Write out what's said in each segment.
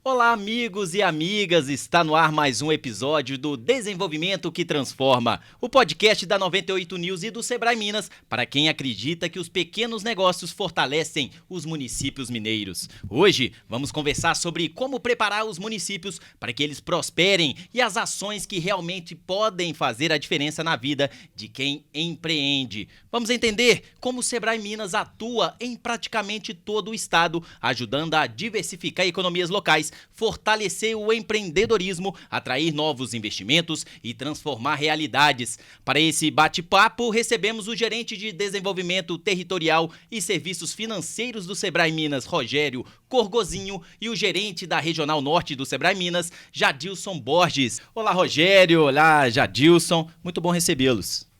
Olá, amigos e amigas! Está no ar mais um episódio do Desenvolvimento que Transforma, o podcast da 98 News e do Sebrae Minas, para quem acredita que os pequenos negócios fortalecem os municípios mineiros. Hoje vamos conversar sobre como preparar os municípios para que eles prosperem e as ações que realmente podem fazer a diferença na vida de quem empreende. Vamos entender como o Sebrae Minas atua em praticamente todo o estado, ajudando a diversificar economias locais, fortalecer o empreendedorismo, atrair novos investimentos e transformar realidades. Para esse bate-papo, recebemos o gerente de Desenvolvimento Territorial e Serviços Financeiros do Sebrae Minas, Rogério Corgozinho, e o gerente da Regional Norte do Sebrae Minas, Jadilson Borges. Olá, Rogério. Olá, Jadilson. Muito bom recebê-los.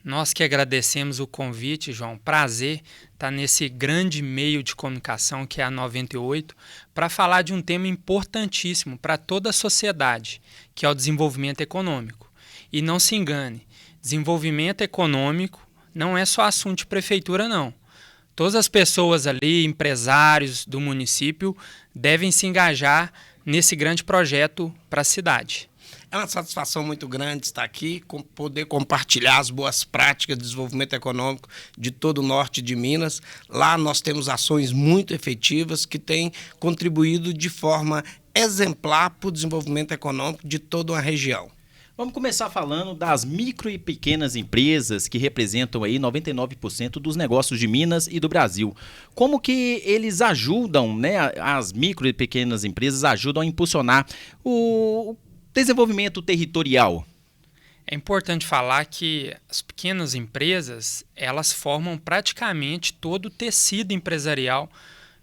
Nós que agradecemos o convite, João. Prazer estar nesse grande meio de comunicação que é a 98 para falar de um tema importantíssimo para toda a sociedade, que é o desenvolvimento econômico. E não se engane, desenvolvimento econômico não é só assunto de prefeitura, não. Todas as pessoas ali, empresários do município, devem se engajar nesse grande projeto para a cidade. É uma satisfação muito grande estar aqui, poder compartilhar as boas práticas de desenvolvimento econômico de todo o norte de Minas. Lá nós temos ações muito efetivas que têm contribuído de forma exemplar para o desenvolvimento econômico de toda uma região. Vamos começar falando das micro e pequenas empresas que representam aí 99% dos negócios de Minas e do Brasil. Como que eles ajudam, né? As micro e pequenas empresas ajudam a impulsionar o desenvolvimento territorial? É importante falar que as pequenas empresas, elas formam praticamente todo o tecido empresarial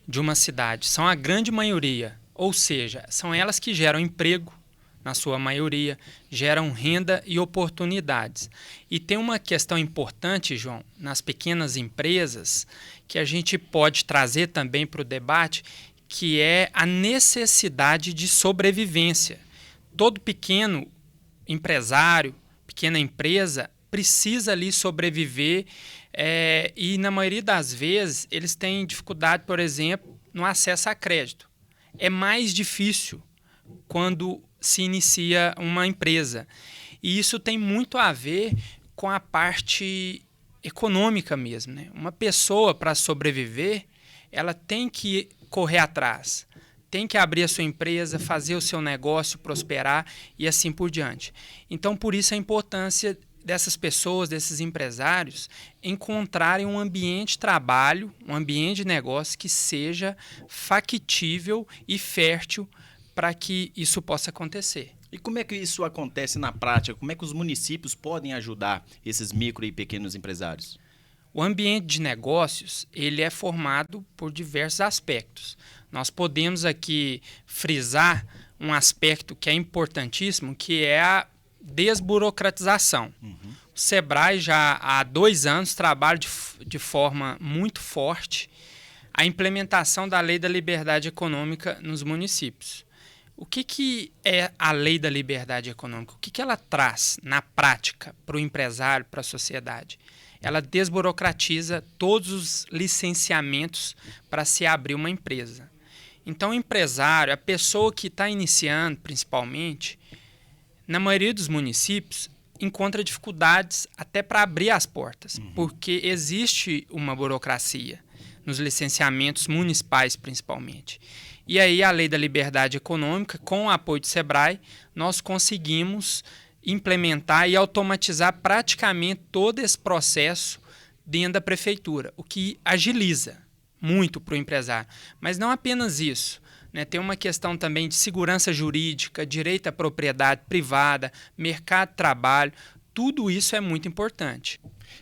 de uma cidade. São a grande maioria, ou seja, são elas que geram emprego, na sua maioria, geram renda e oportunidades. E tem uma questão importante, João, nas pequenas empresas, que a gente pode trazer também para o debate, que é a necessidade de sobrevivência. Todo pequeno empresário, pequena empresa, precisa ali sobreviver e, na maioria das vezes, eles têm dificuldade, por exemplo, no acesso a crédito. É mais difícil quando se inicia uma empresa. E isso tem muito a ver com a parte econômica mesmo, né? Uma pessoa, para sobreviver, ela tem que correr atrás. Tem que abrir a sua empresa, fazer o seu negócio prosperar e assim por diante. Então, por isso a importância dessas pessoas, desses empresários, encontrarem um ambiente de trabalho, um ambiente de negócio que seja factível e fértil para que isso possa acontecer. E como é que isso acontece na prática? Como é que os municípios podem ajudar esses micro e pequenos empresários? O ambiente de negócios, ele é formado por diversos aspectos. Nós podemos aqui frisar um aspecto que é importantíssimo, que é a desburocratização. O Sebrae já há 2 anos trabalha de forma muito forte a implementação da Lei da Liberdade Econômica nos municípios. O que é a Lei da Liberdade Econômica? O que ela traz na prática para o empresário, para a sociedade? Ela desburocratiza todos os licenciamentos para se abrir uma empresa. Então, o empresário, a pessoa que está iniciando, principalmente, na maioria dos municípios, encontra dificuldades até para abrir as portas, porque existe uma burocracia nos licenciamentos municipais, principalmente. E aí, a Lei da Liberdade Econômica, com o apoio do Sebrae, nós conseguimos implementar e automatizar praticamente todo esse processo dentro da prefeitura, o que agiliza muito para o empresário. Mas não apenas isso, né? Tem uma questão também de segurança jurídica, direito à propriedade privada, mercado de trabalho, tudo isso é muito importante.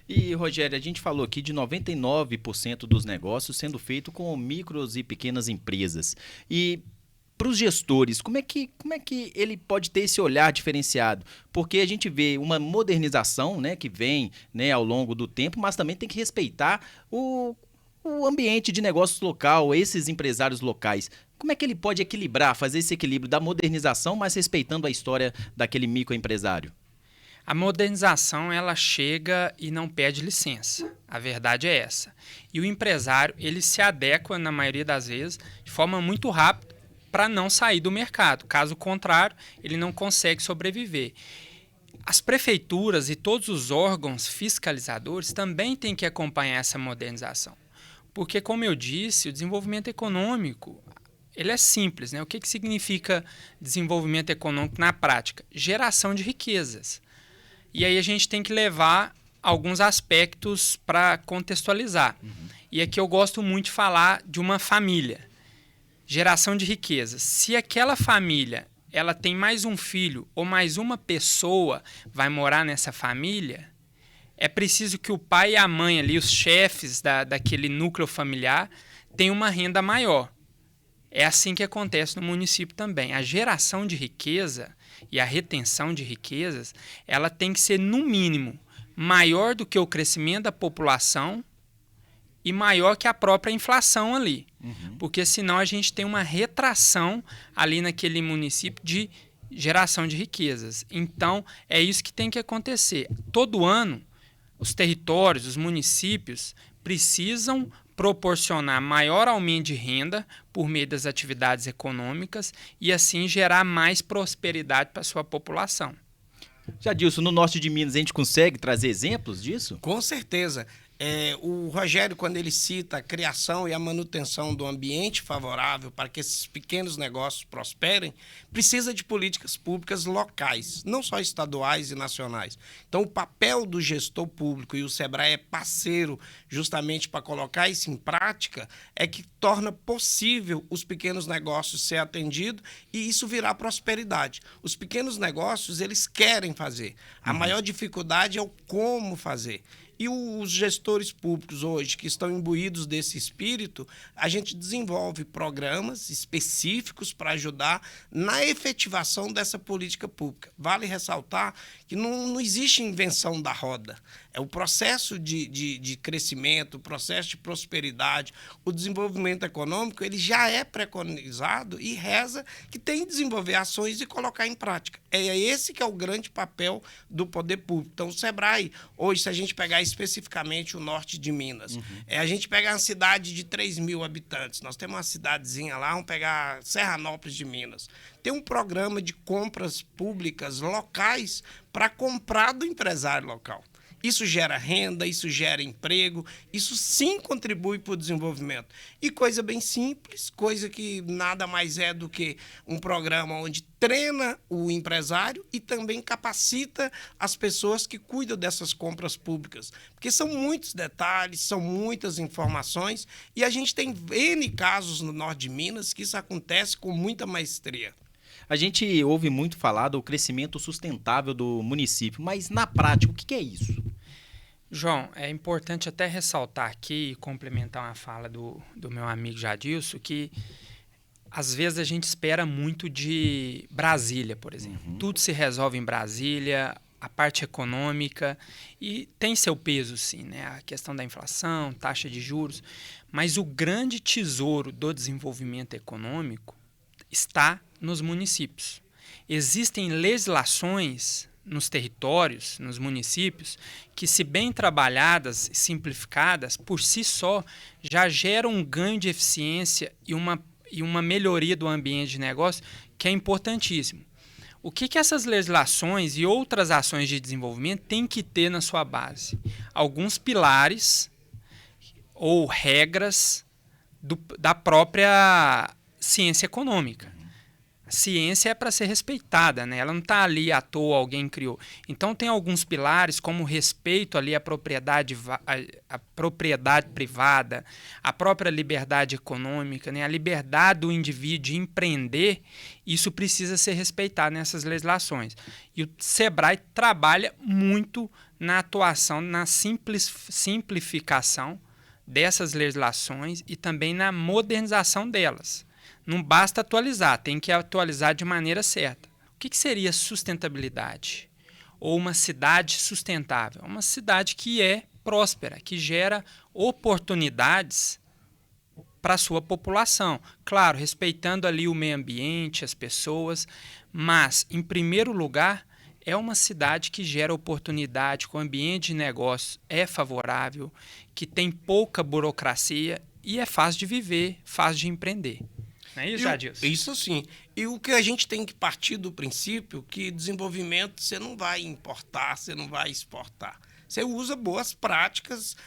E, Rogério, a gente falou aqui de 99% dos negócios sendo feito com micros e pequenas empresas. E para os gestores, como é que ele pode ter esse olhar diferenciado? Porque a gente vê uma modernização, né, que vem, né, ao longo do tempo, mas também tem que respeitar o ambiente de negócios local, esses empresários locais. Como é que ele pode equilibrar, fazer esse equilíbrio da modernização, mas respeitando a história daquele microempresário? A modernização, ela chega e não pede licença. A verdade é essa. E o empresário, ele se adequa, na maioria das vezes, de forma muito rápida para não sair do mercado. Caso contrário, ele não consegue sobreviver. As prefeituras e todos os órgãos fiscalizadores também têm que acompanhar essa modernização. Porque, como eu disse, o desenvolvimento econômico ele é simples, né? O que significa desenvolvimento econômico na prática? Geração de riquezas. E aí a gente tem que levar alguns aspectos para contextualizar. E aqui eu gosto muito de falar de uma família. Geração de riquezas. Se aquela família ela tem mais um filho ou mais uma pessoa vai morar nessa família, é preciso que o pai e a mãe ali, os chefes daquele núcleo familiar, tenham uma renda maior. É assim que acontece no município também. A geração de riqueza e a retenção de riquezas, ela tem que ser, no mínimo, maior do que o crescimento da população e maior que a própria inflação ali. Porque senão a gente tem uma retração ali naquele município de geração de riquezas. Então, é isso que tem que acontecer. Todo ano, os territórios, os municípios precisam proporcionar maior aumento de renda por meio das atividades econômicas e assim gerar mais prosperidade para a sua população. Jadilson, no norte de Minas a gente consegue trazer exemplos disso? Com certeza. O Rogério, quando ele cita a criação e a manutenção do ambiente favorável para que esses pequenos negócios prosperem, precisa de políticas públicas locais, não só estaduais e nacionais. Então, o papel do gestor público, e o SEBRAE é parceiro justamente para colocar isso em prática, é que torna possível os pequenos negócios ser atendidos e isso virar prosperidade. Os pequenos negócios, eles querem fazer. A maior dificuldade é o como fazer. E os gestores públicos hoje que estão imbuídos desse espírito, a gente desenvolve programas específicos para ajudar na efetivação dessa política pública. Vale ressaltar que não existe invenção da roda. É o processo de crescimento, o processo de prosperidade, o desenvolvimento econômico, ele já é preconizado e reza que tem que desenvolver ações e colocar em prática. É esse que é o grande papel do poder público. Então, o SEBRAE, hoje, se a gente pegar especificamente o norte de Minas, a gente pega uma cidade de 3 mil habitantes, nós temos uma cidadezinha lá, vamos pegar Serranópolis de Minas. Tem um programa de compras públicas locais para comprar do empresário local. Isso gera renda, isso gera emprego, isso sim contribui para o desenvolvimento. E coisa bem simples, coisa que nada mais é do que um programa onde treina o empresário e também capacita as pessoas que cuidam dessas compras públicas. Porque são muitos detalhes, são muitas informações e a gente tem N casos no norte de Minas que isso acontece com muita maestria. A gente ouve muito falar do crescimento sustentável do município, mas na prática, o que é isso? João, é importante até ressaltar aqui e complementar uma fala do meu amigo Jadilson, que às vezes a gente espera muito de Brasília, por exemplo. Tudo se resolve em Brasília, a parte econômica, e tem seu peso sim, né? A questão da inflação, taxa de juros, mas o grande tesouro do desenvolvimento econômico está nos municípios. Existem legislações nos territórios, nos municípios, que, se bem trabalhadas e simplificadas, por si só, já geram um ganho de eficiência e uma melhoria do ambiente de negócio que é importantíssimo. O que essas legislações e outras ações de desenvolvimento têm que ter na sua base? Alguns pilares ou regras da própria ciência econômica. A ciência é para ser respeitada, né? Ela não está ali à toa, alguém criou. Então tem alguns pilares, como o respeito ali à propriedade privada, a própria liberdade econômica, né? A liberdade do indivíduo de empreender, isso precisa ser respeitado nessas legislações. E o SEBRAE trabalha muito na atuação, na simplificação dessas legislações e também na modernização delas. Não basta atualizar, tem que atualizar de maneira certa. O que seria sustentabilidade? Ou uma cidade sustentável? Uma cidade que é próspera, que gera oportunidades para a sua população. Claro, respeitando ali o meio ambiente, as pessoas, mas, em primeiro lugar, é uma cidade que gera oportunidade, que o ambiente de negócio é favorável, que tem pouca burocracia e é fácil de viver, fácil de empreender. Não é isso, Jadilson? Isso sim. E o que a gente tem que partir do princípio que desenvolvimento você não vai importar, você não vai exportar. Você usa boas práticas,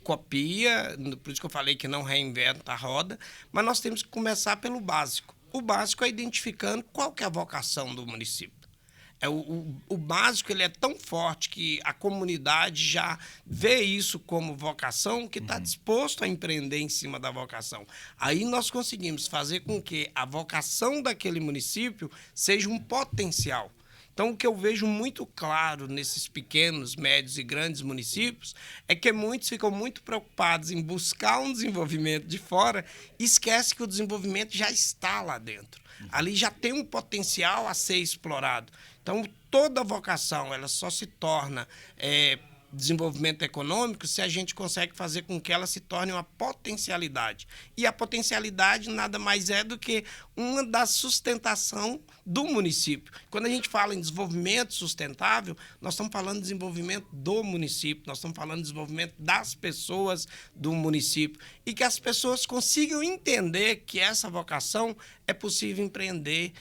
copia, por isso que eu falei que não reinventa a roda, mas nós temos que começar pelo básico. O básico é identificando qual que é a vocação do município. O básico ele é tão forte que a comunidade já vê isso como vocação que está disposto a empreender em cima da vocação. Aí nós conseguimos fazer com que a vocação daquele município seja um potencial. Então, o que eu vejo muito claro nesses pequenos, médios e grandes municípios é que muitos ficam muito preocupados em buscar um desenvolvimento de fora e esquecem que o desenvolvimento já está lá dentro. Ali já tem um potencial a ser explorado. Então, toda vocação ela só se torna desenvolvimento econômico se a gente consegue fazer com que ela se torne uma potencialidade. E a potencialidade nada mais é do que uma da sustentação do município. Quando a gente fala em desenvolvimento sustentável, nós estamos falando de desenvolvimento do município, nós estamos falando de desenvolvimento das pessoas do município e que as pessoas consigam entender que essa vocação é possível empreender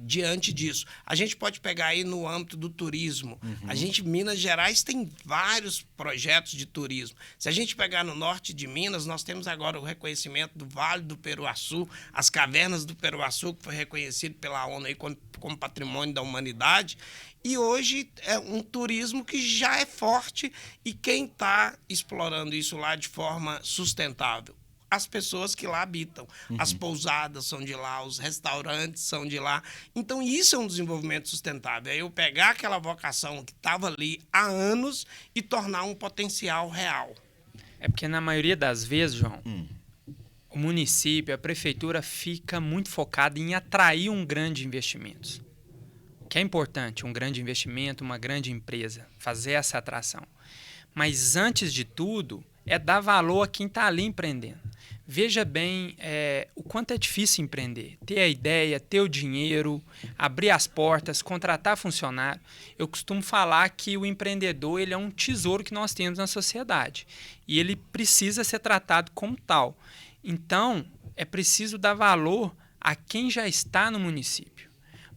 diante disso. A gente pode pegar aí no âmbito do turismo. A gente, Minas Gerais, tem vários projetos de turismo. Se a gente pegar no norte de Minas, nós temos agora o reconhecimento do Vale do Peruaçu, as cavernas do Peruaçu, que foi reconhecido pela ONU aí como patrimônio da humanidade. E hoje é um turismo que já é forte e quem está explorando isso lá de forma sustentável? As pessoas que lá habitam. As pousadas são de lá, os restaurantes são de lá. Então, isso é um desenvolvimento sustentável. É eu pegar aquela vocação que estava ali há anos e tornar um potencial real. É porque, na maioria das vezes, João, o município, a prefeitura fica muito focada em atrair um grande investimento. O que é importante, um grande investimento, uma grande empresa, fazer essa atração. Mas, antes de tudo, é dar valor a quem está ali empreendendo. Veja bem o quanto é difícil empreender. Ter a ideia, ter o dinheiro, abrir as portas, contratar funcionário. Eu costumo falar que o empreendedor ele é um tesouro que nós temos na sociedade. E ele precisa ser tratado como tal. Então, é preciso dar valor a quem já está no município.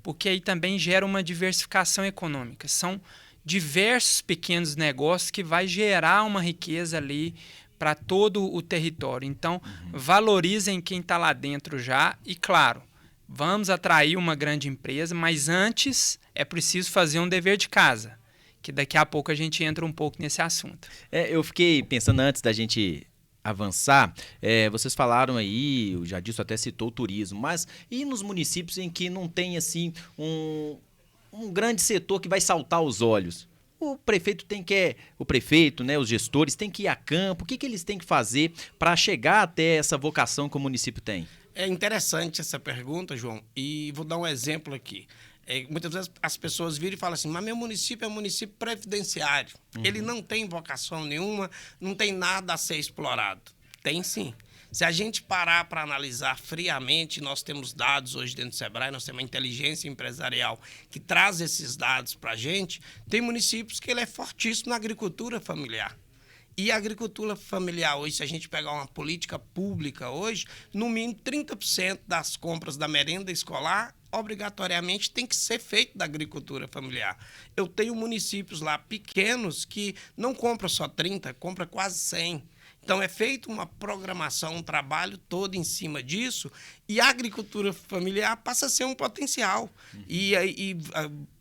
Porque aí também gera uma diversificação econômica. São diversos pequenos negócios que vai gerar uma riqueza ali para todo o território. Então, valorizem quem está lá dentro já e, claro, vamos atrair uma grande empresa, mas antes é preciso fazer um dever de casa, que daqui a pouco a gente entra um pouco nesse assunto. Eu fiquei pensando antes da gente avançar, vocês falaram aí, o Jadilson até citou o turismo, mas e nos municípios em que não tem assim um grande setor que vai saltar os olhos? O prefeito né, os gestores têm que ir a campo. O que eles têm que fazer para chegar até essa vocação que o município tem? É interessante essa pergunta, João, e vou dar um exemplo aqui. Muitas vezes as pessoas viram e falam assim, mas meu município é um município previdenciário. Ele não tem vocação nenhuma, não tem nada a ser explorado. Tem sim. Se a gente parar para analisar friamente, nós temos dados hoje dentro do Sebrae, nós temos uma inteligência empresarial que traz esses dados para a gente. Tem municípios que ele é fortíssimo na agricultura familiar. E a agricultura familiar hoje, se a gente pegar uma política pública hoje, no mínimo 30% das compras da merenda escolar obrigatoriamente tem que ser feito da agricultura familiar. Eu tenho municípios lá pequenos que não compram só 30, compram quase 100. Então, é feita uma programação, um trabalho todo em cima disso e a agricultura familiar passa a ser um potencial. E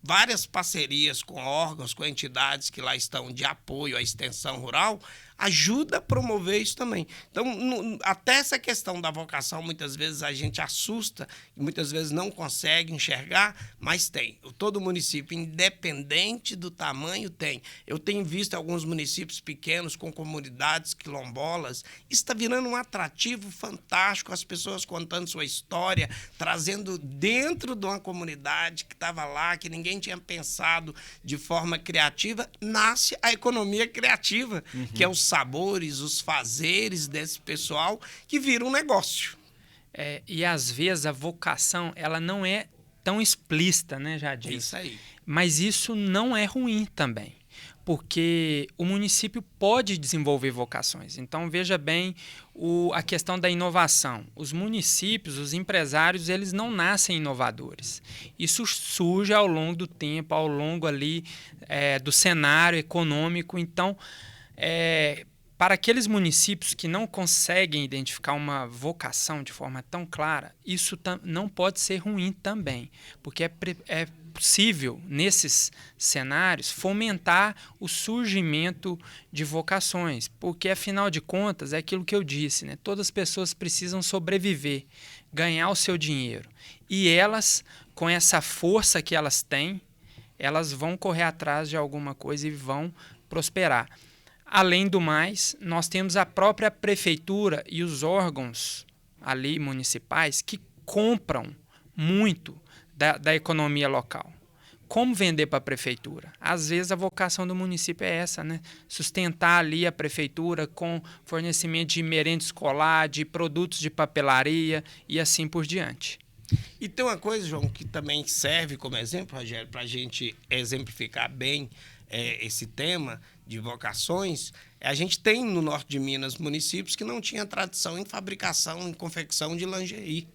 várias parcerias com órgãos, com entidades que lá estão de apoio à extensão rural, ajuda a promover isso também. Então, até essa questão da vocação, muitas vezes a gente assusta, e muitas vezes não consegue enxergar, mas tem. Todo município, independente do tamanho, tem. Eu tenho visto alguns municípios pequenos com comunidades quilombolas, está virando um atrativo fantástico, as pessoas contando sua história, trazendo dentro de uma comunidade que estava lá, que ninguém tinha pensado de forma criativa, nasce a economia criativa, que é os sabores, os fazeres desse pessoal que vira um negócio. E às vezes a vocação ela não é tão explícita, né, Jadilson? É isso aí. Mas isso não é ruim também. porque o município pode desenvolver vocações. Então, veja bem a questão da inovação. Os municípios, os empresários, eles não nascem inovadores. Isso surge ao longo do tempo, ao longo ali do cenário econômico. Então, para aqueles municípios que não conseguem identificar uma vocação de forma tão clara, isso não pode ser ruim também, porque é possível, nesses cenários, fomentar o surgimento de vocações, porque, afinal de contas, é aquilo que eu disse, né? Todas as pessoas precisam sobreviver, ganhar o seu dinheiro, e elas, com essa força que elas têm, elas vão correr atrás de alguma coisa e vão prosperar. Além do mais, nós temos a própria prefeitura e os órgãos ali municipais que compram muito da economia local. Como vender para a prefeitura? Às vezes a vocação do município é essa, né? Sustentar ali a prefeitura com fornecimento de merenda escolar, de produtos de papelaria e assim por diante. E tem uma coisa, João, que também serve como exemplo, Rogério, para a gente exemplificar bem esse tema de vocações. A gente tem no norte de Minas municípios que não tinham tradição em fabricação, em confecção de lingerie.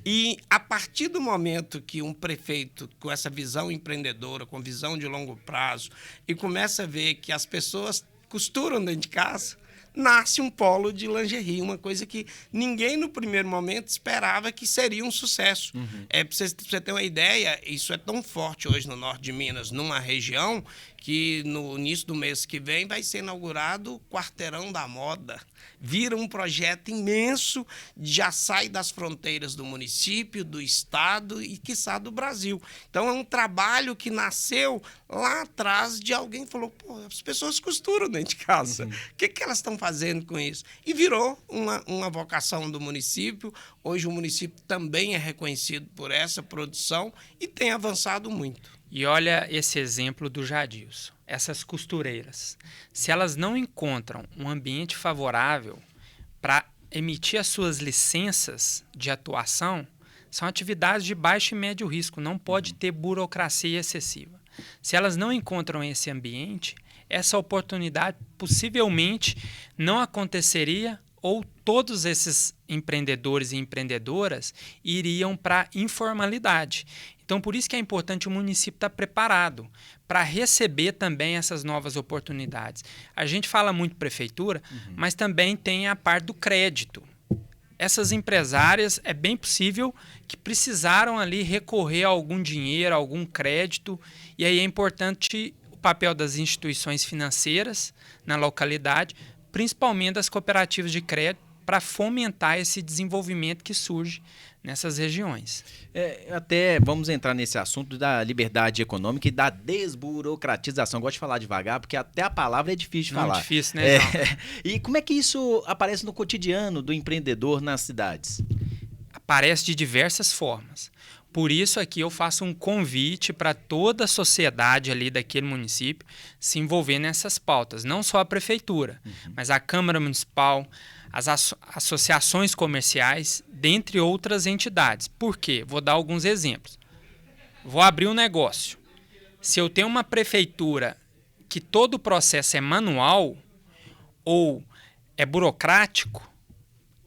E a partir do momento que um prefeito com essa visão empreendedora, com visão de longo prazo, e começa a ver que as pessoas costuram dentro de casa, nasce um polo de lingerie, uma coisa que ninguém no primeiro momento esperava que seria um sucesso. Para você ter uma ideia, isso é tão forte hoje no norte de Minas, numa região que no início do mês que vem vai ser inaugurado o Quarteirão da Moda. Vira um projeto imenso, já sai das fronteiras do município, do estado e, quiçá, do Brasil. Então, é um trabalho que nasceu lá atrás de alguém que falou, pô, as pessoas costuram dentro de casa. O que elas estão fazendo com isso? E virou uma vocação do município. Hoje o município também é reconhecido por essa produção e tem avançado muito. E olha esse exemplo do Jadilson. Essas costureiras, se elas não encontram um ambiente favorável para emitir as suas licenças de atuação, são atividades de baixo e médio risco, não pode ter burocracia excessiva. Se elas não encontram esse ambiente, essa oportunidade possivelmente não aconteceria ou todos esses empreendedores e empreendedoras iriam para a informalidade. Então, por isso que é importante o município estar preparado para receber também essas novas oportunidades. A gente fala muito prefeitura, mas também tem a parte do crédito. Essas empresárias, é bem possível que precisaram ali recorrer a algum dinheiro, a algum crédito, e aí é importante o papel das instituições financeiras na localidade, principalmente das cooperativas de crédito, para fomentar esse desenvolvimento que surge nessas regiões. Até vamos entrar nesse assunto da liberdade econômica e da desburocratização. Gosto de falar devagar, porque até a palavra é difícil de falar. Não, difícil, né? E como é que isso aparece no cotidiano do empreendedor nas cidades? Aparece de diversas formas. Por isso aqui eu faço um convite para toda a sociedade ali daquele município se envolver nessas pautas. Não só a prefeitura, mas a Câmara Municipal, as associações comerciais, dentre outras entidades. Por quê? Vou dar alguns exemplos. Vou abrir um negócio. Se eu tenho uma prefeitura que todo o processo é manual ou é burocrático,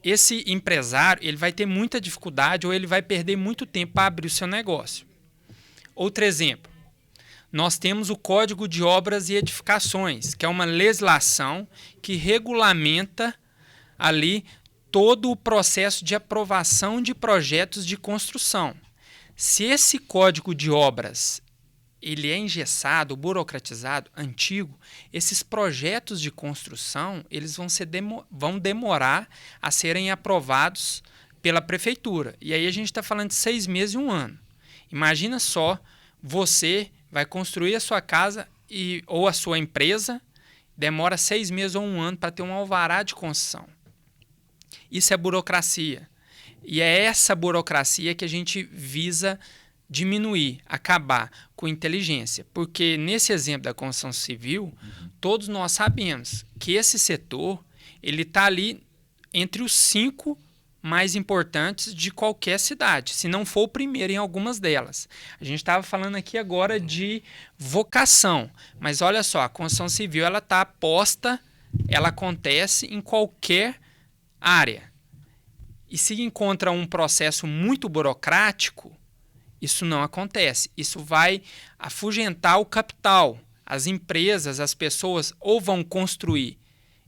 esse empresário ele vai ter muita dificuldade ou ele vai perder muito tempo para abrir o seu negócio. Outro exemplo. Nós temos o Código de Obras e Edificações, que é uma legislação que regulamenta ali todo o processo de aprovação de projetos de construção. Se esse Código de Obras ele é engessado, burocratizado, antigo, esses projetos de construção eles vão demorar a serem aprovados pela prefeitura. E aí a gente está falando de 6 meses e 1 ano. Imagina só, você vai construir a sua casa ou a sua empresa, demora 6 meses ou 1 ano para ter um alvará de construção. Isso é burocracia. E é essa burocracia que a gente visa diminuir, acabar com inteligência. Porque nesse exemplo da construção civil, todos nós sabemos que esse setor ele está ali entre os 5 mais importantes de qualquer cidade, se não for o primeiro em algumas delas. A gente estava falando aqui agora de vocação, mas olha só, a construção civil ela está posta, ela acontece em qualquer área. E se encontra um processo muito burocrático, isso não acontece. Isso vai afugentar o capital. As empresas, as pessoas ou vão construir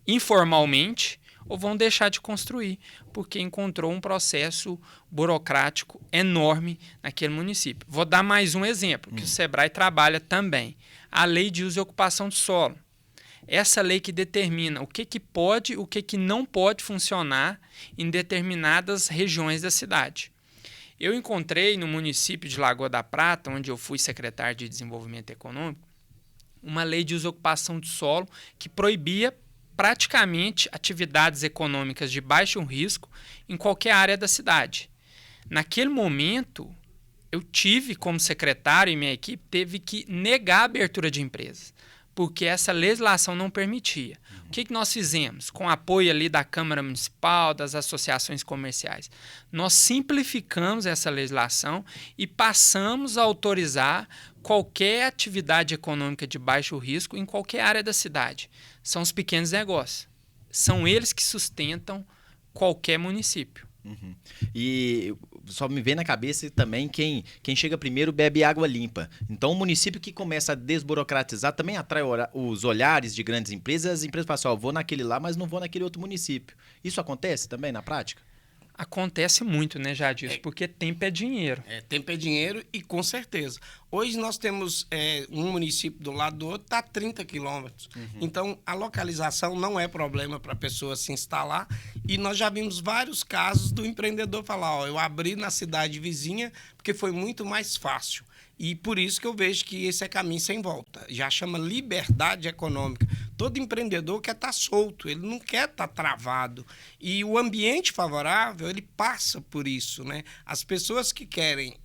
informalmente ou vão deixar de construir, porque encontrou um processo burocrático enorme naquele município. Vou dar mais um exemplo, que o Sebrae trabalha também. A Lei de Uso e Ocupação do Solo. Essa lei que determina o que pode e o que não pode funcionar em determinadas regiões da cidade. Eu encontrei no município de Lagoa da Prata, onde eu fui secretário de Desenvolvimento Econômico, uma lei de uso e ocupação do solo que proibia praticamente atividades econômicas de baixo risco em qualquer área da cidade. Naquele momento, eu tive como secretário e minha equipe teve que negar a abertura de empresas, porque essa legislação não permitia. O que nós fizemos? Com o apoio ali da Câmara Municipal, das associações comerciais, nós simplificamos essa legislação e passamos a autorizar qualquer atividade econômica de baixo risco em qualquer área da cidade. São os pequenos negócios. São eles que sustentam qualquer município. Uhum. E só me vem na cabeça também quem chega primeiro bebe água limpa. Então, o município que começa a desburocratizar também atrai os olhares de grandes empresas. As empresas falam assim, ó, vou naquele lá, mas não vou naquele outro município. Isso acontece também na prática? Acontece muito, né, Jadilson? Porque tempo é dinheiro. Tempo é dinheiro e com certeza. Hoje nós temos um município do lado do outro, está a 30 quilômetros. Então, a localização não é problema para a pessoa se instalar. E nós já vimos vários casos do empreendedor falar, ó, eu abri na cidade vizinha porque foi muito mais fácil. E por isso que eu vejo que esse é caminho sem volta. Já chama liberdade econômica. Todo empreendedor quer estar solto, ele não quer estar travado. E o ambiente favorável, ele passa por isso, né? As pessoas que querem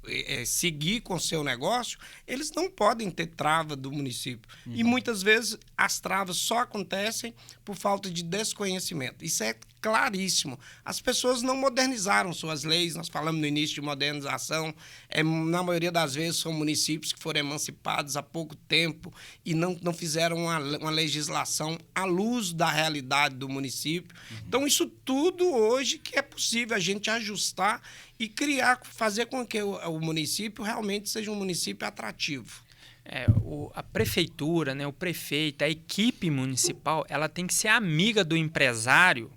seguir com o seu negócio, eles não podem ter trava do município. E muitas vezes as travas só acontecem por falta de desconhecimento. Isso é claríssimo. As pessoas não modernizaram suas leis, nós falamos no início de modernização, na maioria das vezes são municípios que foram emancipados há pouco tempo e não fizeram uma legislação à luz da realidade do município. Então, isso tudo hoje que é possível a gente ajustar e fazer com que o município realmente seja um município atrativo. A prefeitura, né, o prefeito, a equipe municipal, ela tem que ser amiga do empresário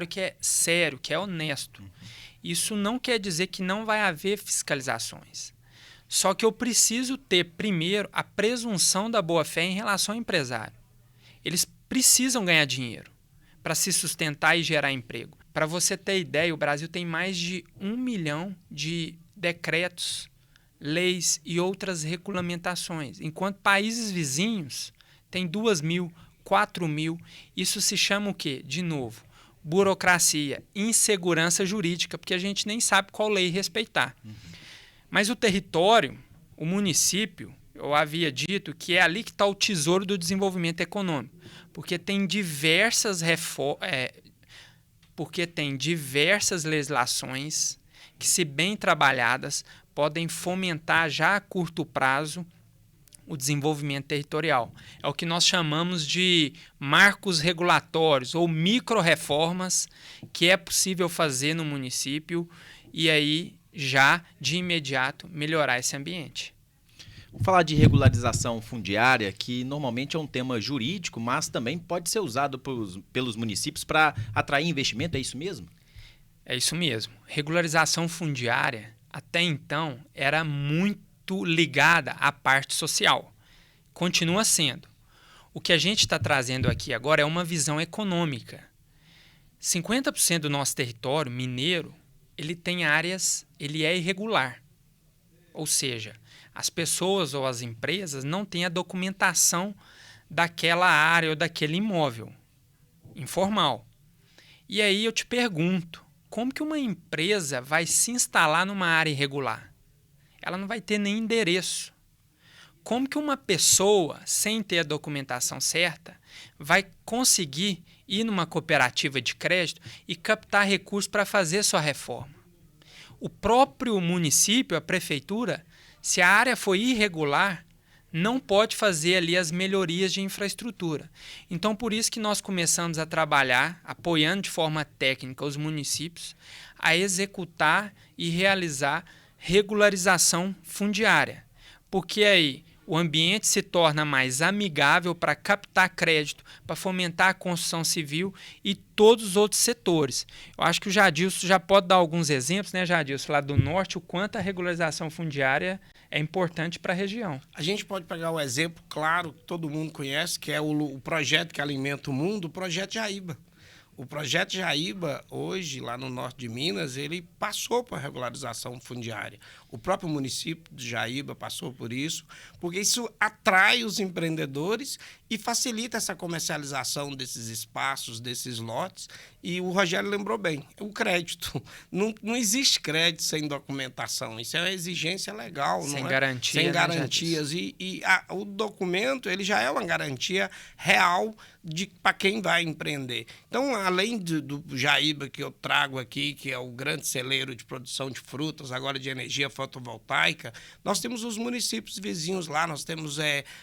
que é sério, que é honesto. Isso não quer dizer que não vai haver fiscalizações. Só que eu preciso ter, primeiro, a presunção da boa-fé em relação ao empresário. Eles precisam ganhar dinheiro para se sustentar e gerar emprego. Para você ter ideia, o Brasil tem mais de 1 milhão de decretos, leis e outras regulamentações, enquanto países vizinhos têm 2.000, 4.000. Isso se chama o quê? De novo, burocracia, insegurança jurídica, porque a gente nem sabe qual lei respeitar. Mas o território, o município, eu havia dito que é ali que está o tesouro do desenvolvimento econômico, porque tem diversas legislações que, se bem trabalhadas, podem fomentar já a curto prazo o desenvolvimento territorial. É o que nós chamamos de marcos regulatórios ou micro-reformas que é possível fazer no município e aí já de imediato melhorar esse ambiente. Vamos falar de regularização fundiária, que normalmente é um tema jurídico, mas também pode ser usado pelos municípios para atrair investimento, é isso mesmo? É isso mesmo. Regularização fundiária, até então, era muito ligada à parte social. Continua sendo. O que a gente está trazendo aqui agora é uma visão econômica. 50% do nosso território mineiro, ele tem áreas, ele é irregular. Ou seja, as pessoas ou as empresas não têm a documentação daquela área ou daquele imóvel informal. E aí eu te pergunto, como que uma empresa vai se instalar numa área irregular? Ela não vai ter nem endereço. Como que uma pessoa, sem ter a documentação certa, vai conseguir ir numa cooperativa de crédito e captar recursos para fazer sua reforma. O próprio município, a prefeitura, se a área for irregular, não pode fazer ali as melhorias de infraestrutura. Então, por isso que nós começamos a trabalhar, apoiando de forma técnica os municípios, a executar e realizar regularização fundiária. Porque aí o ambiente se torna mais amigável para captar crédito, para fomentar a construção civil e todos os outros setores. Eu acho que o Jadilson já pode dar alguns exemplos, né, Jadilson, lá do norte, o quanto a regularização fundiária é importante para a região. A gente pode pegar o exemplo claro que todo mundo conhece, que é o projeto que alimenta o mundo, o projeto Jaíba. O projeto Jaíba, hoje, lá no norte de Minas, ele passou por regularização fundiária. O próprio município de Jaíba passou por isso, porque isso atrai os empreendedores e facilita essa comercialização desses espaços, desses lotes. E o Rogério lembrou bem, o crédito. Não existe crédito sem documentação, isso é uma exigência legal. Sem não é? garantia. Sem né, garantias. O documento ele já é uma garantia real para quem vai empreender. Então, além do Jaíba que eu trago aqui, que é o grande celeiro de produção de frutas, agora de energia fotovoltaica, nós temos os municípios vizinhos lá, nós temos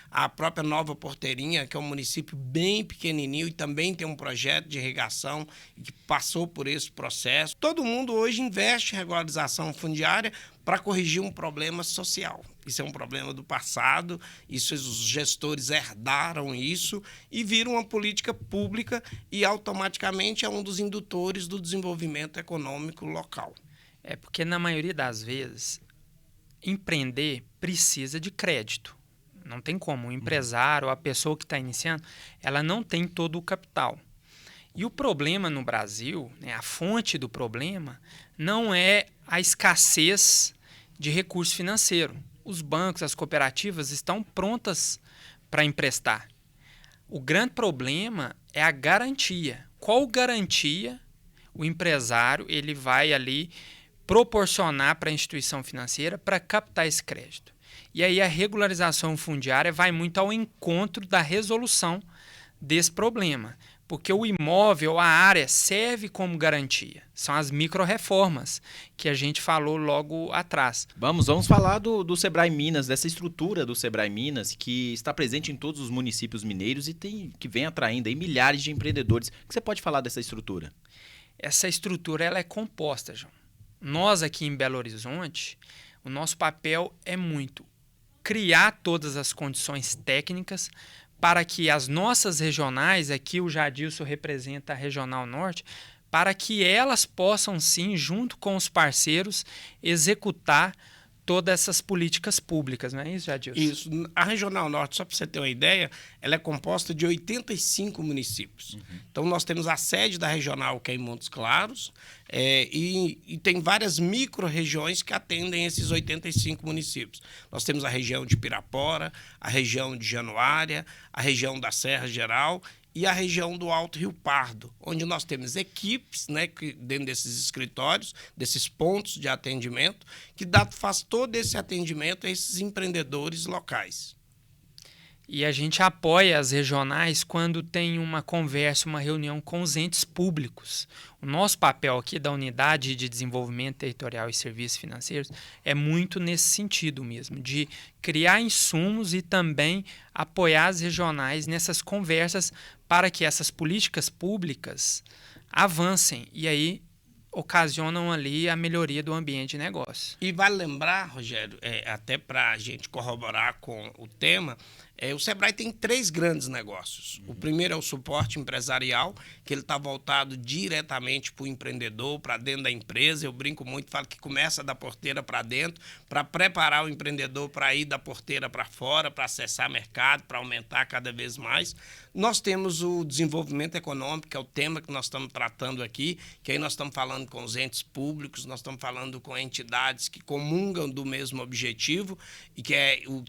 a própria Nova Porteirinha, que é um município bem pequenininho e também tem um projeto de irrigação que passou por esse processo. Todo mundo hoje investe em regularização fundiária para corrigir um problema social. Isso é um problema do passado, isso os gestores herdaram isso e viram uma política pública e automaticamente é um dos indutores do desenvolvimento econômico local. É porque, na maioria das vezes, empreender precisa de crédito. Não tem como. O empresário, a pessoa que está iniciando, ela não tem todo o capital. E o problema no Brasil, né, a fonte do problema, não é a escassez de recurso financeiro. Os bancos, as cooperativas estão prontas para emprestar. O grande problema é a garantia. Qual garantia o empresário ele vai ali proporcionar para a instituição financeira para captar esse crédito? E aí a regularização fundiária vai muito ao encontro da resolução desse problema. Porque o imóvel, a área, serve como garantia. São as micro-reformas que a gente falou logo atrás. Vamos falar do Sebrae Minas, dessa estrutura do Sebrae Minas, que está presente em todos os municípios mineiros e que vem atraindo aí milhares de empreendedores. O que você pode falar dessa estrutura? Essa estrutura ela é composta, João. Nós aqui em Belo Horizonte, o nosso papel é muito criar todas as condições técnicas para que as nossas regionais, aqui o Jadilson representa a Regional Norte, para que elas possam sim, junto com os parceiros, executar todas essas políticas públicas, não é isso, Jadilson? Isso. A Regional Norte, só para você ter uma ideia, ela é composta de 85 municípios. Então, nós temos a sede da regional, que é em Montes Claros, e tem várias micro-regiões que atendem esses 85 municípios. Nós temos a região de Pirapora, a região de Januária, a região da Serra Geral e a região do Alto Rio Pardo, onde nós temos equipes, né, que dentro desses escritórios, desses pontos de atendimento, que faz todo esse atendimento a esses empreendedores locais. E a gente apoia as regionais quando tem uma conversa, uma reunião com os entes públicos. O nosso papel aqui da Unidade de Desenvolvimento Territorial e Serviços Financeiros é muito nesse sentido mesmo, de criar insumos e também apoiar as regionais nessas conversas para que essas políticas públicas avancem e aí ocasionam ali a melhoria do ambiente de negócio. E vale lembrar, Rogério, até para a gente corroborar com o tema, o Sebrae tem 3 grandes negócios. O primeiro é o suporte empresarial, que ele está voltado diretamente para o empreendedor, para dentro da empresa. Eu brinco muito, falo que começa da porteira para dentro, para preparar o empreendedor para ir da porteira para fora, para acessar mercado, para aumentar cada vez mais. Nós temos o desenvolvimento econômico, que é o tema que nós estamos tratando aqui, que aí nós estamos falando com os entes públicos, nós estamos falando com entidades que comungam do mesmo objetivo e que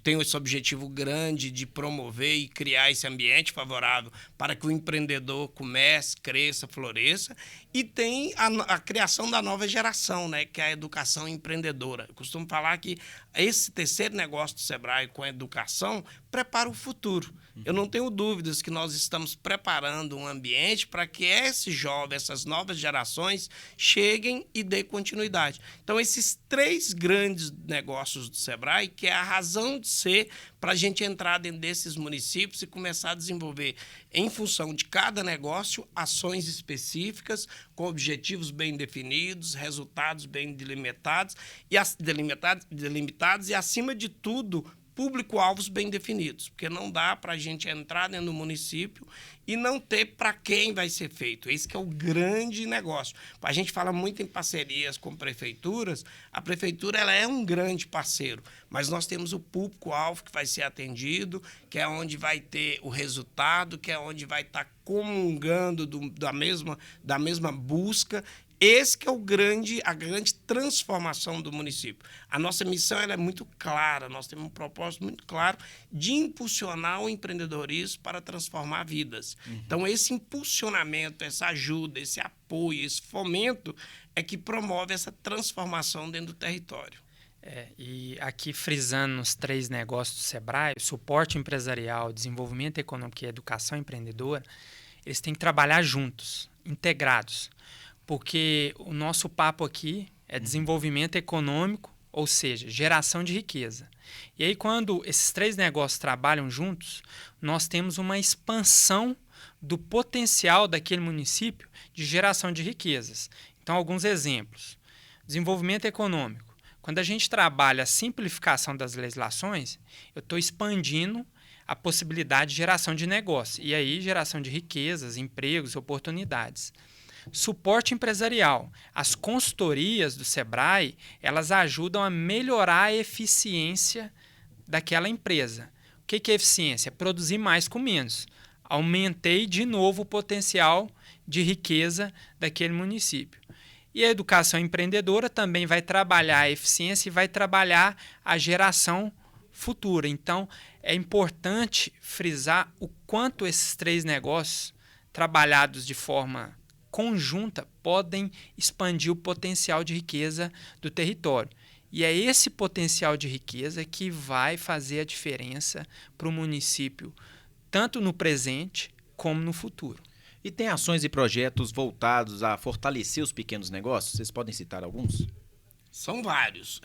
tem esse objetivo grande de promover e criar esse ambiente favorável para que o empreendedor comece, cresça, floresça. E tem a criação da nova geração, né, que é a educação empreendedora. Eu costumo falar que esse terceiro negócio do Sebrae com a educação prepara o futuro. Eu não tenho dúvidas que nós estamos preparando um ambiente para que esses jovens, essas novas gerações, cheguem e dêem continuidade. Então, esses 3 grandes negócios do Sebrae, que é a razão de ser para a gente entrar dentro desses municípios e começar a desenvolver, em função de cada negócio, ações específicas, com objetivos bem definidos, resultados bem delimitados e, acima de tudo, público-alvos bem definidos, porque não dá para a gente entrar dentro do município e não ter para quem vai ser feito. Esse que é o grande negócio. A gente fala muito em parcerias com prefeituras, a prefeitura ela é um grande parceiro, mas nós temos o público-alvo que vai ser atendido, que é onde vai ter o resultado, que é onde vai estar comungando da mesma busca. Esse que é a grande transformação do município. A nossa missão ela é muito clara, nós temos um propósito muito claro de impulsionar o empreendedorismo para transformar vidas. Então, esse impulsionamento, essa ajuda, esse apoio, esse fomento é que promove essa transformação dentro do território. E aqui frisando nos 3 negócios do Sebrae, suporte empresarial, desenvolvimento econômico e educação empreendedora, eles têm que trabalhar juntos, integrados. Porque o nosso papo aqui é desenvolvimento econômico, ou seja, geração de riqueza. E aí, quando esses 3 negócios trabalham juntos, nós temos uma expansão do potencial daquele município de geração de riquezas. Então, alguns exemplos. Desenvolvimento econômico. Quando a gente trabalha a simplificação das legislações, eu estou expandindo a possibilidade de geração de negócio. E aí, geração de riquezas, empregos, oportunidades. Suporte empresarial. As consultorias do Sebrae, elas ajudam a melhorar a eficiência daquela empresa. O que é eficiência? Produzir mais com menos. Aumentei de novo o potencial de riqueza daquele município. E a educação empreendedora também vai trabalhar a eficiência e vai trabalhar a geração futura. Então, é importante frisar o quanto esses 3 negócios, trabalhados de forma conjunta, podem expandir o potencial de riqueza do território. E é esse potencial de riqueza que vai fazer a diferença para o município, tanto no presente como no futuro. E tem ações e projetos voltados a fortalecer os pequenos negócios? Vocês podem citar alguns? São vários.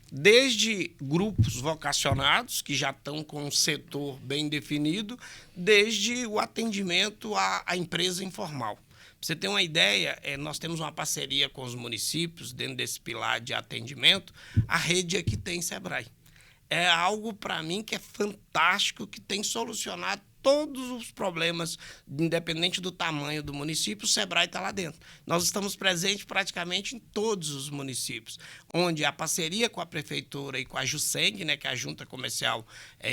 Desde grupos vocacionados, que já estão com um setor bem definido, desde o atendimento à empresa informal. Para você ter uma ideia, nós temos uma parceria com os municípios, dentro desse pilar de atendimento, a rede aqui tem Sebrae. É algo, para mim, que é fantástico, que tem solucionado todos os problemas, independente do tamanho do município, o Sebrae está lá dentro. Nós estamos presentes praticamente em todos os municípios, onde a parceria com a Prefeitura e com a JUSENG, né, que é a Junta Comercial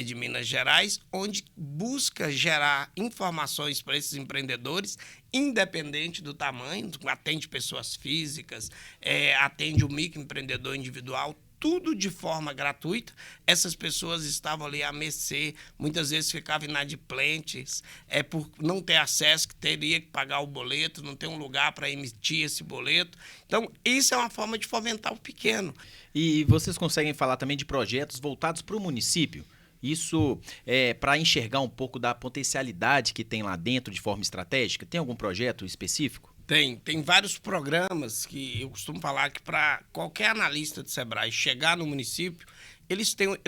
de Minas Gerais, onde busca gerar informações para esses empreendedores, independente do tamanho, atende pessoas físicas, atende o microempreendedor individual, tudo de forma gratuita. Essas pessoas estavam ali à mercê, muitas vezes ficavam inadimplentes, por não ter acesso, que teria que pagar o boleto, não ter um lugar para emitir esse boleto. Então, isso é uma forma de fomentar o pequeno. E vocês conseguem falar também de projetos voltados para o município? Isso é para enxergar um pouco da potencialidade que tem lá dentro de forma estratégica? Tem algum projeto específico? Tem vários programas que eu costumo falar que para qualquer analista de Sebrae chegar no município,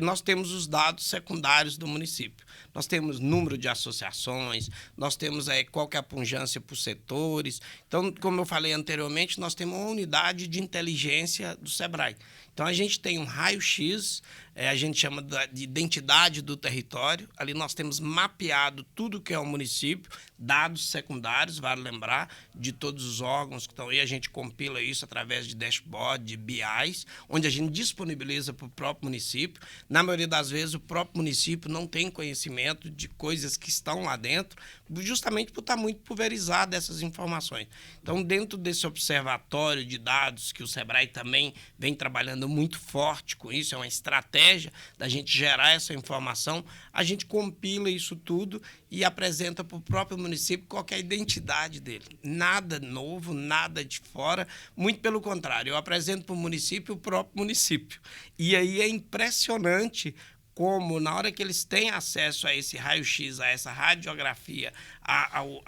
nós temos os dados secundários do município. Nós temos número de associações, nós temos qual que é a pungência por setores. Então, como eu falei anteriormente, nós temos uma unidade de inteligência do Sebrae. Então, a gente tem um raio-x, a gente chama de identidade do território. Ali nós temos mapeado tudo que é o município, dados secundários, vale lembrar, de todos os órgãos que estão aí. A gente compila isso através de dashboard, de BIs, onde a gente disponibiliza para o próprio município. Na maioria das vezes, o próprio município não tem conhecimento de coisas que estão lá dentro, justamente por estar muito pulverizado essas informações. Então, dentro desse observatório de dados, que o Sebrae também vem trabalhando muito forte com isso, é uma estratégia da gente gerar essa informação, a gente compila isso tudo e apresenta para o próprio município qual que é a identidade dele. Nada novo, nada de fora, muito pelo contrário, eu apresento para o município o próprio município. E aí é impressionante como, na hora que eles têm acesso a esse raio-x, a essa radiografia, ao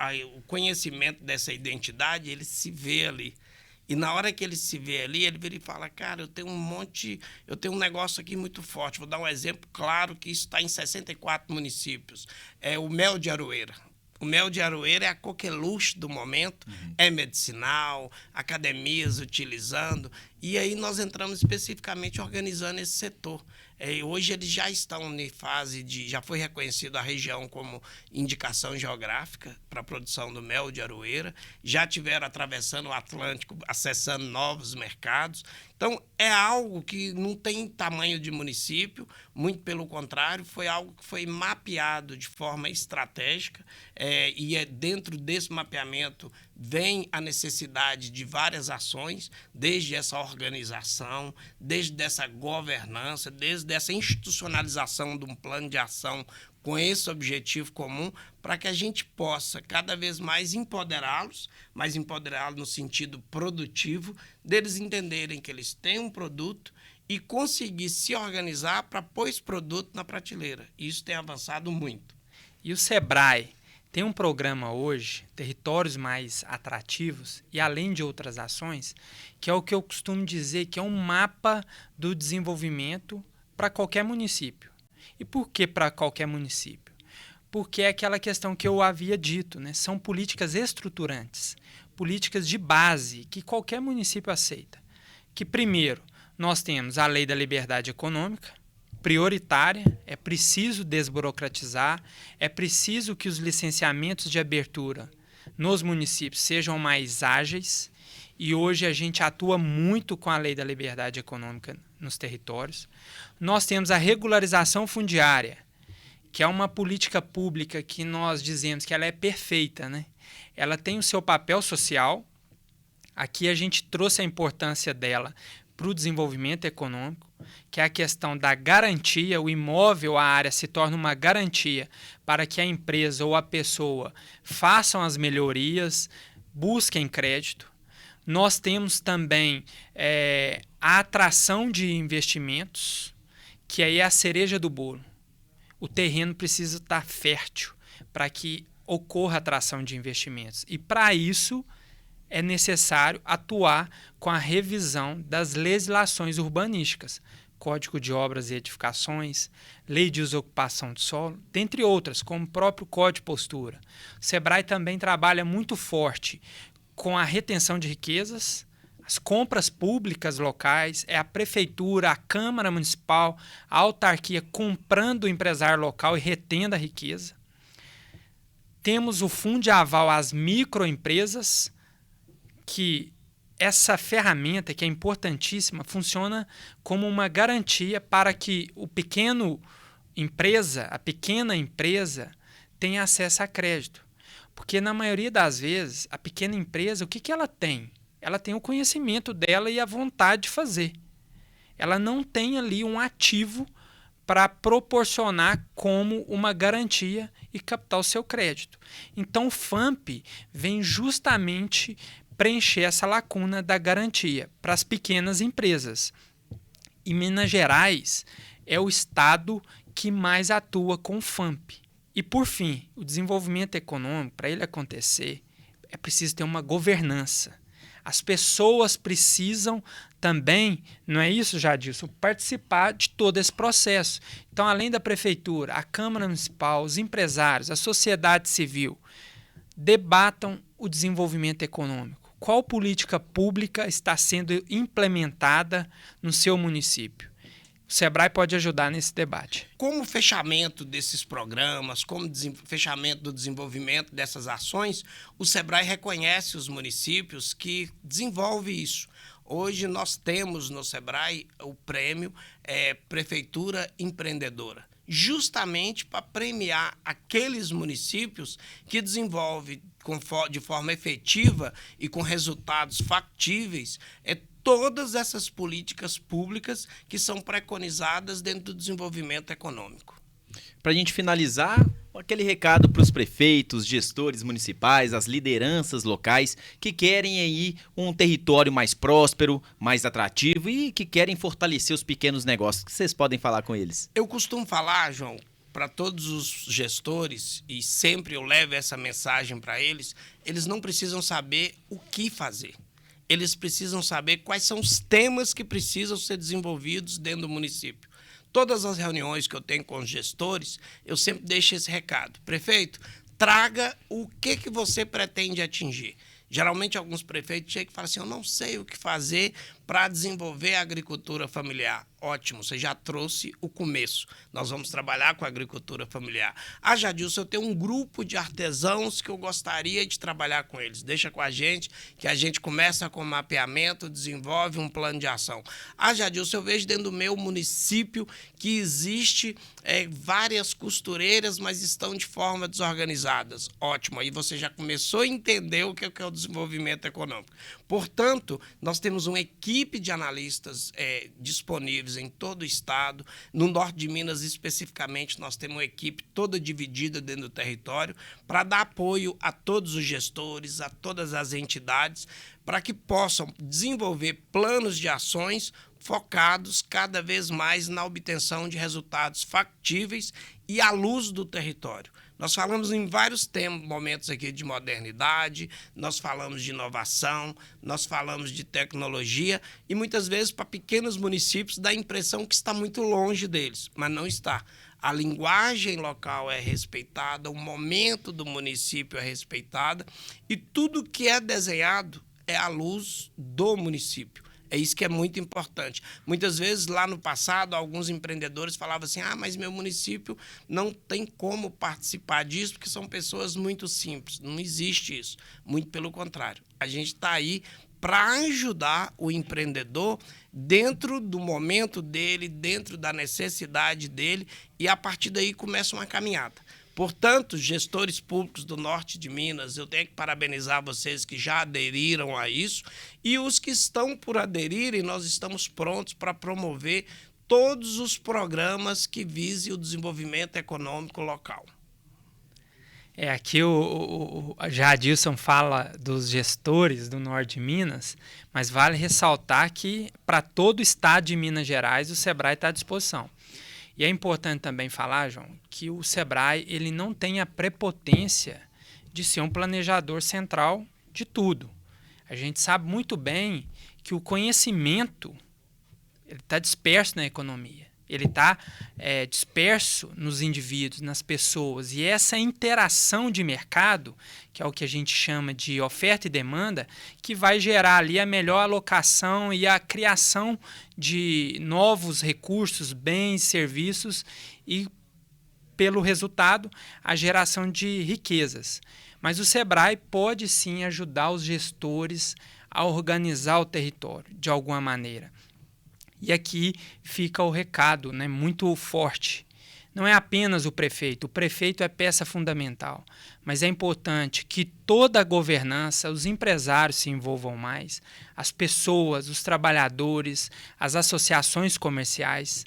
conhecimento dessa identidade, ele se vê ali. E na hora que ele se vê ali, ele vira e fala, cara, eu tenho um negócio aqui muito forte. Vou dar um exemplo claro que isso está em 64 municípios. É o mel de Aroeira. O mel de Aroeira é a coqueluche do momento, é medicinal, academias utilizando, e aí nós entramos especificamente organizando esse setor. Hoje eles já estão em fase já foi reconhecido a região como indicação geográfica para a produção do mel de Aroeira, já tiveram atravessando o Atlântico, acessando novos mercados. Então, é algo que não tem tamanho de município, muito pelo contrário, foi algo que foi mapeado de forma estratégica, e dentro desse mapeamento vem a necessidade de várias ações, desde essa organização, desde essa governança, desde essa institucionalização de um plano de ação com esse objetivo comum, para que a gente possa cada vez mais empoderá-los, mas empoderá-los no sentido produtivo, deles entenderem que eles têm um produto e conseguir se organizar para pôr esse produto na prateleira. Isso tem avançado muito. E o Sebrae tem um programa hoje, Territórios Mais Atrativos, e além de outras ações, que é o que eu costumo dizer que é um mapa do desenvolvimento para qualquer município. E por que para qualquer município? Porque é aquela questão que eu havia dito, né? São políticas estruturantes, políticas de base que qualquer município aceita. Que primeiro, nós temos a Lei da Liberdade Econômica, prioritária, é preciso desburocratizar, é preciso que os licenciamentos de abertura nos municípios sejam mais ágeis, e hoje a gente atua muito com a Lei da Liberdade Econômica nos territórios. Nós temos a regularização fundiária, que é uma política pública que nós dizemos que ela é perfeita, né? Ela tem o seu papel social. Aqui a gente trouxe a importância dela para o desenvolvimento econômico, que é a questão da garantia, o imóvel, a área se torna uma garantia para que a empresa ou a pessoa façam as melhorias, busquem crédito. Nós temos também a atração de investimentos, que aí é a cereja do bolo. O terreno precisa estar fértil para que ocorra a atração de investimentos. E para isso é necessário atuar com a revisão das legislações urbanísticas, Código de Obras e Edificações, Lei de Desocupação de Solo, dentre outras, como o próprio Código de Postura. O Sebrae também trabalha muito forte com a retenção de riquezas, as compras públicas locais, é a prefeitura, a Câmara Municipal, a autarquia comprando o empresário local e retendo a riqueza. Temos o Fundo de Aval às microempresas, que essa ferramenta, que é importantíssima, funciona como uma garantia para que a pequena empresa tenha acesso a crédito. Porque, na maioria das vezes, a pequena empresa, o que ela tem? Ela tem o conhecimento dela e a vontade de fazer. Ela não tem ali um ativo para proporcionar como uma garantia e captar o seu crédito. Então, o FAMP vem justamente preencher essa lacuna da garantia para as pequenas empresas. E Minas Gerais é o estado que mais atua com o FAMP. E, por fim, o desenvolvimento econômico, para ele acontecer, é preciso ter uma governança. As pessoas precisam também, não é isso, Jadilson, participar de todo esse processo. Então, além da prefeitura, a Câmara Municipal, os empresários, a sociedade civil, debatam o desenvolvimento econômico. Qual política pública está sendo implementada no seu município? O Sebrae pode ajudar nesse debate. Como fechamento desses programas, como fechamento do desenvolvimento dessas ações, o Sebrae reconhece os municípios que desenvolvem isso. Hoje nós temos no Sebrae o prêmio Prefeitura Empreendedora, justamente para premiar aqueles municípios que desenvolvem de forma efetiva e com resultados factíveis todas essas políticas públicas que são preconizadas dentro do desenvolvimento econômico. Para a gente finalizar, Aquele recado para os prefeitos, gestores municipais, as lideranças locais que querem aí um território mais próspero, mais atrativo e que querem fortalecer os pequenos negócios. O que vocês podem falar com eles? Eu costumo falar, João, para todos os gestores, e sempre eu levo essa mensagem para eles não precisam saber o que fazer. Eles precisam saber quais são os temas que precisam ser desenvolvidos dentro do município. Todas as reuniões que eu tenho com os gestores, eu sempre deixo esse recado. Prefeito, traga o que você pretende atingir. Geralmente, alguns prefeitos chegam e falam assim, eu não sei o que fazer para desenvolver a agricultura familiar. Ótimo, você já trouxe o começo. Nós vamos trabalhar com a agricultura familiar. Jadilson, eu tenho um grupo de artesãos que eu gostaria de trabalhar com eles. Deixa com a gente, que a gente começa com mapeamento, desenvolve um plano de ação. Jadilson, eu vejo dentro do meu município que existe várias costureiras, mas estão de forma desorganizadas. Ótimo, aí você já começou a entender o que é o desenvolvimento econômico. Portanto, nós temos uma equipe de analistas disponíveis em todo o estado. No norte de Minas, especificamente, nós temos uma equipe toda dividida dentro do território para dar apoio a todos os gestores, a todas as entidades, para que possam desenvolver planos de ações focados cada vez mais na obtenção de resultados factíveis e à luz do território. Nós falamos em vários momentos aqui de modernidade, nós falamos de inovação, nós falamos de tecnologia e muitas vezes para pequenos municípios dá a impressão que está muito longe deles, mas não está. A linguagem local é respeitada, o momento do município é respeitada e tudo que é desenhado é à luz do município. É isso que é muito importante. Muitas vezes, lá no passado, alguns empreendedores falavam assim, mas meu município não tem como participar disso porque são pessoas muito simples. Não existe isso. Muito pelo contrário. A gente está aí para ajudar o empreendedor dentro do momento dele, dentro da necessidade dele, e a partir daí começa uma caminhada. Portanto, gestores públicos do norte de Minas, eu tenho que parabenizar vocês que já aderiram a isso e os que estão por aderirem, nós estamos prontos para promover todos os programas que visem o desenvolvimento econômico local. Aqui o Jadilson fala dos gestores do norte de Minas, mas vale ressaltar que para todo o estado de Minas Gerais o SEBRAE está à disposição. E é importante também falar, João, que o SEBRAE ele não tem a prepotência de ser um planejador central de tudo. A gente sabe muito bem que o conhecimento está disperso na economia. Ele está disperso nos indivíduos, nas pessoas. E essa interação de mercado, que é o que a gente chama de oferta e demanda, que vai gerar ali a melhor alocação e a criação de novos recursos, bens, serviços e, pelo resultado, a geração de riquezas. Mas o SEBRAE pode sim ajudar os gestores a organizar o território de alguma maneira. E aqui fica o recado, né, muito forte. Não é apenas o prefeito é peça fundamental, mas é importante que toda a governança, os empresários se envolvam mais, as pessoas, os trabalhadores, as associações comerciais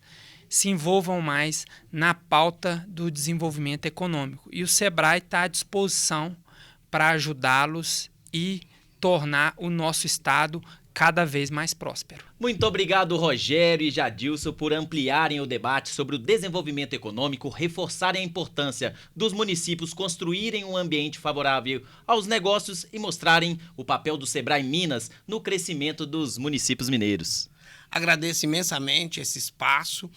se envolvam mais na pauta do desenvolvimento econômico. E o SEBRAE está à disposição para ajudá-los e tornar o nosso estado cada vez mais próspero. Muito obrigado, Rogério e Jadilson, por ampliarem o debate sobre o desenvolvimento econômico, reforçarem a importância dos municípios construírem um ambiente favorável aos negócios e mostrarem o papel do SEBRAE Minas no crescimento dos municípios mineiros. Agradeço imensamente esse espaço.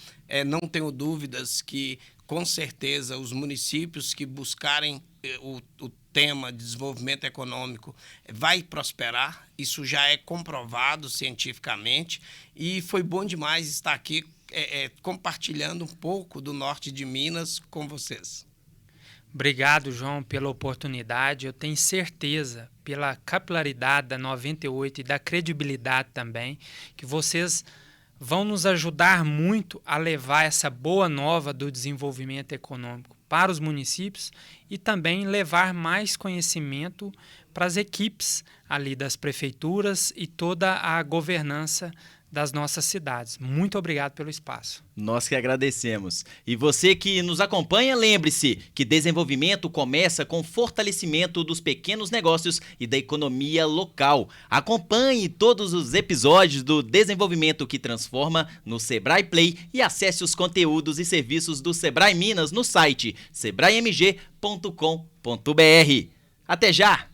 Não tenho dúvidas que, com certeza, os municípios que buscarem o tema de desenvolvimento econômico vai prosperar. Isso já é comprovado cientificamente e foi bom demais estar aqui compartilhando um pouco do norte de Minas com vocês. Obrigado, João, pela oportunidade. Eu tenho certeza, pela capilaridade da 98 e da credibilidade também, que vocês vão nos ajudar muito a levar essa boa nova do desenvolvimento econômico para os municípios e também levar mais conhecimento para as equipes ali das prefeituras e toda a governança das nossas cidades. Muito obrigado pelo espaço. Nós que agradecemos. E você que nos acompanha, lembre-se que desenvolvimento começa com fortalecimento dos pequenos negócios e da economia local. Acompanhe todos os episódios do Desenvolvimento que Transforma no Sebrae Play e acesse os conteúdos e serviços do Sebrae Minas no site sebraemg.com.br. Até já!